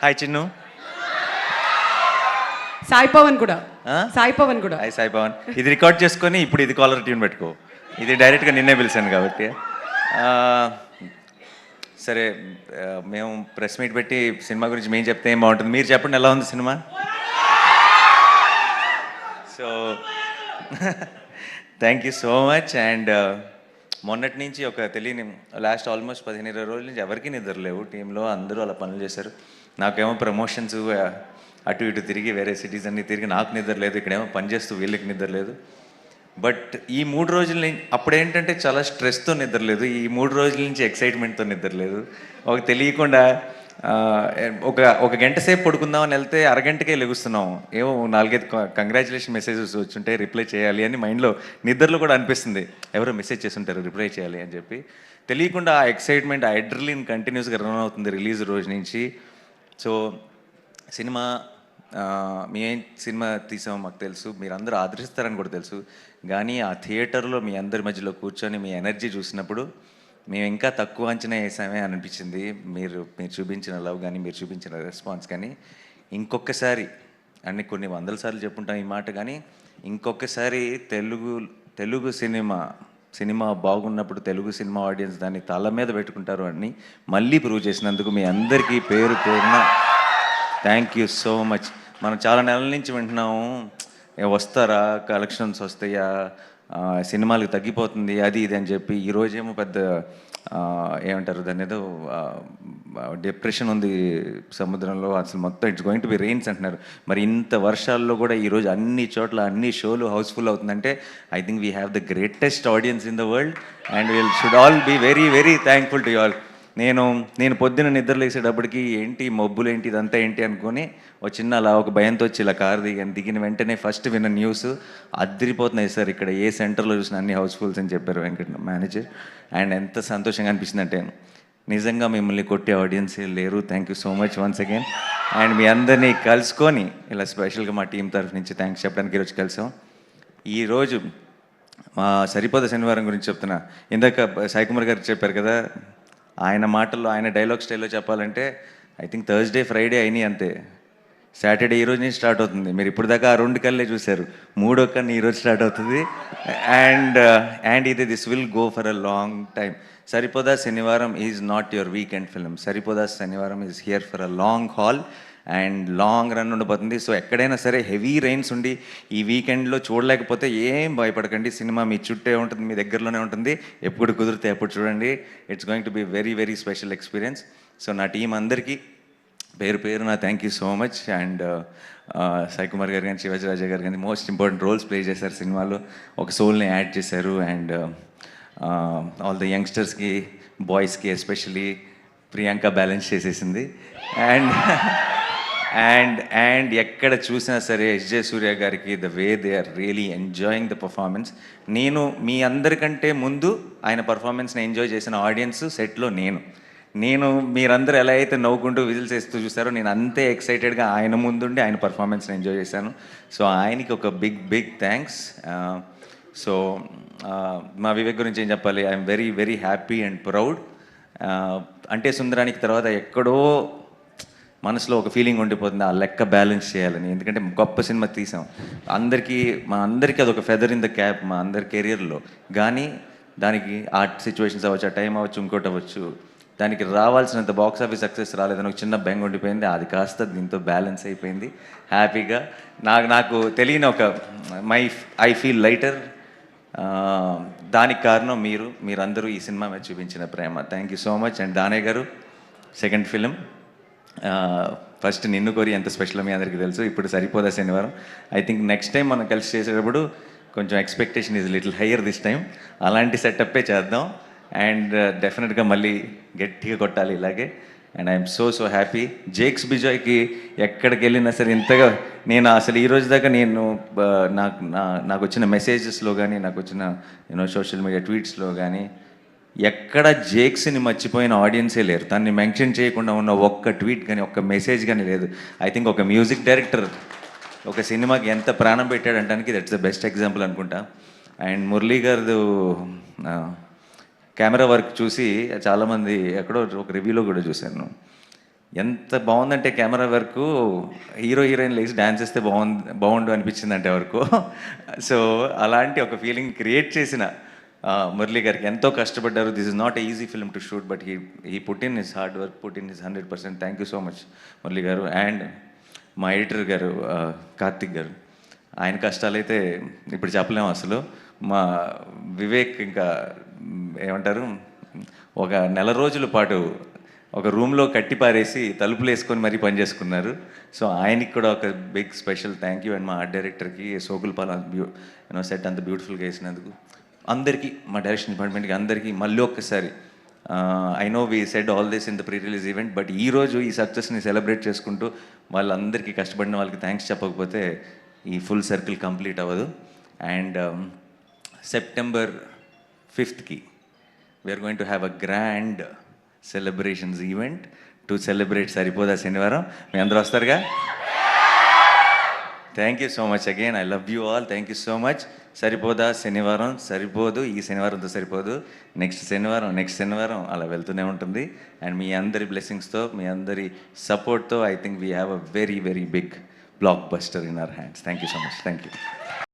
Hi Chinnu. Sai Pawan కూడా ఆ? సాయి పవన్ కూడా హాయ్ సాయి పవన్. ఇది రికార్డ్ చేసుకొని ఇప్పుడు ఇది కాలర్ ట్యూన్ పెట్టుకో. ఇది డైరెక్ట్గా నిన్నే పిలిచాను కాబట్టి. ఆ, సరే, మేము ప్రెస్ మీట్ పెట్టి సినిమా గురించి మేము చెప్తే ఏం బాగుంటుంది. మీరు చెప్పండి, ఎలా ఉంది cinema? So thank you so much. And మొన్నటి నుంచి ఒక తెలియని లాస్ట్ ఆల్మోస్ట్ 15-20 రోజుల నుంచి ఎవరికీ నిద్ర లేవు టీంలో. అందరూ అలా పనులు చేశారు. నాకేమో ప్రమోషన్స్ అటు ఇటు తిరిగి వేరే సిటీస్ అన్నీ తిరిగి నాకు నిద్ర లేదు. ఇక్కడేమో పని చేస్తూ వీళ్ళకి నిద్ర లేదు. బట్ ఈ 3 రోజుల నుంచి అప్పుడేంటంటే చాలా స్ట్రెస్తో నిద్ర లేదు. ఈ 3 రోజుల నుంచి ఎక్సైట్మెంట్తో నిద్ర లేదు. ఒక తెలియకుండా ఒక గంట సేపు పడుకుందామని వెళ్తే అరగంటకే లెగుస్తున్నాం. ఏమో 4-5 కంగ్రాచులేషన్ మెసేజెస్ వచ్చుంటే రిప్లై చేయాలి అని మైండ్లో నిద్రలో కూడా అనిపిస్తుంది. ఎవరో మెసేజ్ చేస్తుంటారు రిప్లై చేయాలి అని చెప్పి. తెలియకుండా ఆ ఎక్సైట్మెంట్, ఆ అడ్రినలిన్ కంటిన్యూస్గా రన్ అవుతుంది రిలీజ్ రోజు నుంచి. సో సినిమా మేమేం సినిమా తీసామో మాకు తెలుసు, మీరు అందరూ ఆదరిస్తారని కూడా తెలుసు. కానీ ఆ థియేటర్లో మీ అందరి మధ్యలో కూర్చొని మీ ఎనర్జీ చూసినప్పుడు మేము ఇంకా తక్కువ అంచనా వేసామే అనిపించింది. మీరు చూపించిన లవ్ కానీ, మీరు చూపించిన రెస్పాన్స్ కానీ ఇంకొకసారి అన్ని కొన్ని వందల సార్లు చెప్పుంటాం ఈ మాట, కానీ ఇంకొకసారి తెలుగు సినిమా బాగున్నప్పుడు తెలుగు సినిమా ఆడియన్స్ దాన్ని తల మీద పెట్టుకుంటారు అని మళ్ళీ ప్రూవ్ చేసినందుకు మీ అందరికీ పేరు పేరున థ్యాంక్ యూ సో మచ్. మనం చాలా నెలల నుంచి వింటున్నాము, వస్తారా, కలెక్షన్స్ వస్తాయా, సినిమాలకు తగ్గిపోతుంది అది ఇది అని చెప్పి. ఈరోజేమో పెద్ద ఏమంటారు దాన్ని, ఏదో డిప్రెషన్ ఉంది సముద్రంలో, అసలు మొత్తం it's going to be rains అంటున్నారు. మరి ఇంత వర్షాల్లో కూడా ఈరోజు అన్ని చోట్ల అన్ని షోలు హౌస్ఫుల్ అవుతుందంటే I think we have the greatest audience in the world and we'll should all be very very thankful to you all. నేను పొద్దున్న నిద్రలేసేటప్పటికి ఏంటి మబ్బులు ఏంటి ఇదంతా ఏంటి అనుకొని అలా ఒక భయంతో వచ్చి ఇలా కారు దిగిన వెంటనే ఫస్ట్ విన్న న్యూస్ అదిరిపోతున్నాయి సార్, ఇక్కడ ఏ సెంటర్లో చూసిన అన్ని హౌస్ఫుల్స్ అని చెప్పారు వెంకట మేనేజర్. అండ్ ఎంత సంతోషంగా అనిపిస్తుందంటే నిజంగా మిమ్మల్ని కొట్టే ఆడియన్స్ లేరు. Thank you so much once again. And మీ అందరినీ కలుసుకొని ఇలా స్పెషల్గా మా టీం తరఫు నుంచి థ్యాంక్స్ చెప్పడానికి ఈరోజు కలిసాం. ఈరోజు మా సరిపోద శనివారం గురించి చెప్తున్నా. ఇందాక సాయి కుమార్ గారు చెప్పారు కదా, ఆయన మాటల్లో ఆయన డైలాగ్ స్టైల్లో చెప్పాలంటే ఐ థింక్ థర్స్డే ఫ్రైడే అయినాయి అంతే. సాటర్డే ఈరోజు నుంచి స్టార్ట్ అవుతుంది. మీరు ఇప్పుడు దాకా ఆ 2 కళ్ళే చూశారు, 3వ కన్ను ఈరోజు స్టార్ట్ అవుతుంది. And this will go for a long time. Saripodhaa Sanivaaram is not your weekend film. Saripodhaa Sanivaaram is here for a long haul and long run ఉండబోతుంది. సో ఎక్కడైనా సరే హెవీ రెయిన్స్ ఉండి ఈ వీకెండ్లో చూడలేకపోతే ఏం భయపడకండి, సినిమా మీ చుట్టే ఉంటుంది, మీ దగ్గరలోనే ఉంటుంది. ఎప్పుడు కుదిరితే ఎప్పుడు చూడండి. It's going to be very very special experience. So నా టీం అందరికీ పేరు నా thank you so much. And Sai Kumar గారు కానీ, శివాజీ రాజా గారు కానీ మోస్ట్ ఇంపార్టెంట్ రోల్స్ ప్లే చేశారు సినిమాలో. ఒక సోల్ని యాడ్ చేశారు. అండ్ ఆల్ ద యంగ్స్టర్స్కి, బాయ్స్కి ఎస్పెషలీ ప్రియాంక బ్యాలెన్స్ చేసేసింది. అండ్ ఎక్కడ చూసినా సరే ఎస్జే సూర్య గారికి the way they are really enjoying the performance. నేను మీ అందరికంటే ముందు ఆయన పర్ఫార్మెన్స్ని ఎంజాయ్ చేసిన ఆడియన్స్ సెట్లో నేను మీరందరూ ఎలా అయితే నవ్వుకుంటూ విజిల్స్ వేస్తూ చూసారో నేను అంతే ఎక్సైటెడ్గా ఆయన ముందుండి ఆయన పర్ఫార్మెన్స్ని ఎంజాయ్ చేశాను. సో ఆయనకి ఒక బిగ్ థ్యాంక్స్. సో మా వివేక్ గురించి ఏం చెప్పాలి, I'm very very happy and proud. అంటే సుందరానికి తర్వాత ఎక్కడో మనసులో ఒక ఫీలింగ్ ఉండిపోతుంది, ఆ లెక్క బ్యాలెన్స్ చేయాలని. ఎందుకంటే గొప్ప సినిమా తీసాం, మా అందరికీ అదొక ఫెదర్ ఇన్ ద క్యాప్ మా అందరి కెరియర్లో. కానీ దానికి ఆ సిచ్యువేషన్స్ అవ్వచ్చు, ఆ టైం అవ్వచ్చు, ఇంకోటి అవ్వచ్చు, దానికి రావాల్సినంత బాక్స్ ఆఫీస్ సక్సెస్ రాలేదని ఒక చిన్న బెంగ ఉండిపోయింది. అది కాస్త దీంతో బ్యాలెన్స్ అయిపోయింది హ్యాపీగా. నాకు తెలియని ఒక ఐ ఫీల్ లైటర్. దానికి కారణం మీరందరూ ఈ సినిమా మీద చూపించిన ప్రేమ. Thank you so much. And Danayya garu second film, first నిన్ను కోరి ఎంత స్పెషల్ మీ అందరికీ తెలుసు. ఇప్పుడు సరిపోదా శనివారం. ఐ థింక్ నెక్స్ట్ టైం మనం కలిసి చేసేటప్పుడు కొంచెం expectation is little higher this time. అలాంటి సెటప్పే చేద్దాం. అండ్ డెఫినెట్గా మళ్ళీ గట్టిగా కొట్టాలి ఇలాగే. And I'm so happy. Jakes బిజాయ్కి ఎక్కడికి వెళ్ళినా సరే ఇంతగా నేను అసలు ఈ రోజు దాకా నాకు వచ్చిన మెసేజెస్లో కానీ, నాకు వచ్చిన సోషల్ మీడియా ట్వీట్స్లో కానీ ఎక్కడ జేక్స్ని మర్చిపోయిన ఆడియన్సే లేరు. దాన్ని మెన్షన్ చేయకుండా ఉన్న ఒక్క ట్వీట్ కానీ ఒక్క మెసేజ్ కానీ లేదు. ఐ థింక్ ఒక మ్యూజిక్ డైరెక్టర్ ఒక సినిమాకి ఎంత ప్రాణం పెట్టాడంటానికి దట్స్ ద బెస్ట్ ఎగ్జాంపుల్ అనుకుంటా. అండ్ మురళీ గారు కెమెరా వర్క్ చూసి చాలామంది ఎక్కడో ఒక రివ్యూలో కూడా చూశాను, ఎంత బాగుందంటే కెమెరా వరకు హీరో హీరోయిన్ లేచి డ్యాన్స్ చేస్తే బాగుండు అనిపించిందంటే వరకు. సో అలాంటి ఒక ఫీలింగ్ క్రియేట్ చేసిన మురళి గారికి ఎంతో కష్టపడ్డారు. This is not easy film to shoot, but he put in his hard work, put in his 100%. Thank you so much Murali గారు. అండ్ మా ఎడిటర్ గారు కార్తిక్ గారు, ఆయన కష్టాలైతే ఇప్పుడు చెప్పలేము అసలు. మా వివేక్ ఇంకా ఏమంటారు, ఒక నెల రోజుల పాటు ఒక రూమ్లో కట్టి పారేసి తలుపులు వేసుకొని మరీ పనిచేసుకున్నారు. సో ఆయనకి కూడా ఒక big special thank you. And మా ఆర్ట్ డైరెక్టర్కి సోకుల్ పాల్ సెట్ అంత బ్యూటిఫుల్గా వేసినందుకు అందరికీ, మా డైరెక్షన్ డిపార్ట్మెంట్కి అందరికీ మళ్ళీ ఒక్కసారి I know we said all this in the pre release event, but ఈరోజు ఈ సక్సెస్ని సెలబ్రేట్ చేసుకుంటూ వాళ్ళందరికీ కష్టపడిన వాళ్ళకి థ్యాంక్స్ చెప్పకపోతే ఈ ఫుల్ సర్కిల్ కంప్లీట్ అవ్వదు. And September 5th we're going to have a grand celebrations event to celebrate Saripodhaa Sanivaaram. మీ అందరూ వస్తారుగా? Thank you so much again. I love you all. Thank you so much. Saripodhaa Sanivaaram సరిపోదు, ఈ శనివారంతో సరిపోదు, నెక్స్ట్ శనివారం అలా వెళ్తూనే ఉంటుంది. అండ్ మీ అందరి బ్లెస్సింగ్స్తో, మీ అందరి సపోర్ట్తో I think we have a very very big blockbuster in our hands. Thank you so much. Thank you.